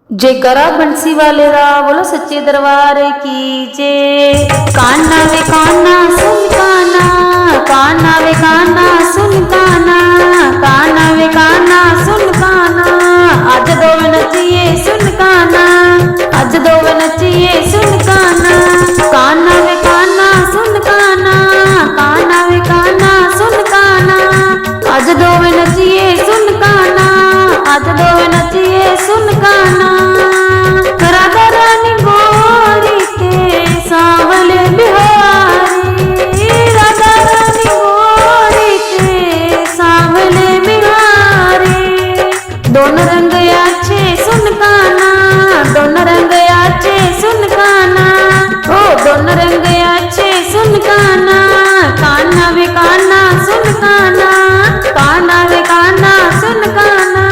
जे करा बंसी वाले रा बोलो सच्चे दरबार की जे। काना वे काना सुन काना, काना वे काना सुन काना, काना वे काना सुन काना। अज दो नचिए सुन काना, अज दो नचिए सुन काना। काना वे काना सुन काना, काना वे काना सुन काना। अज दो नचिए सुन काना, अज दो नचिए सुन काना। राधा रानी गोरी के सांवले बिहारी, राधा रानी गोरी के सांवले बिहारी। दोनों रंग अच्छे सुन काना, दोनों रंग अच्छे सुन काना। ओ दोनों रंग अच्छे सुन काना। काना वे काना सुन काना, काना वे काना सुन काना।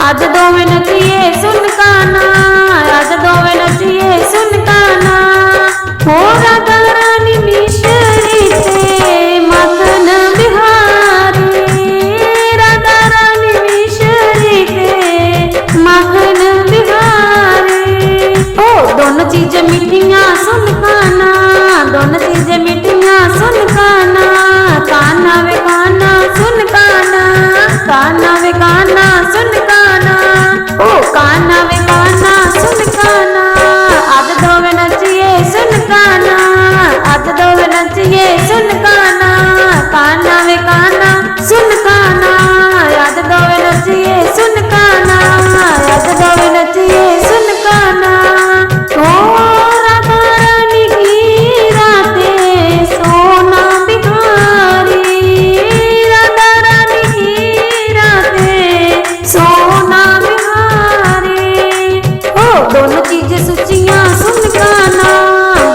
अज दो नचिए सुन काना, अज दो नचिए सुन काना। हो राधा रानी मिश्री ते मखन बिहारी, राधा रानी मिश्री ते मखन बिहारी। ओ दोनों चीजें मिठियां सुन काना, दोनों चीजें मिठियां सुन काना। काना वे काना सुन काना, काना वे काना सुन काना। ओ काना वे काना सुन काना। अज दो नचिए सुन काना, अज दो नचिए सुन काना। काना वे काना सुन काना, अज दो नचिए सुन काना, अज दो नचिए सुन काना। ओ राधा रानी की रातें सोना बिहारी, राधा रानी की रातें सोना बिहारी। ओ दोनों चीजें सुचियां सुन काना,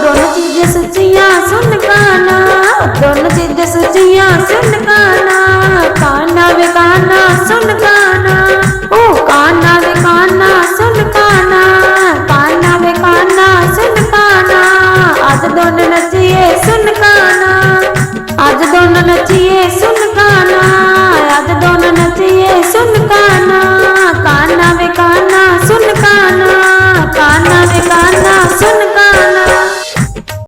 दोनों चीजें सुचियां सुन काना, दोनों चीजें सुचियां सुन काना। काना वे काना सुन काना।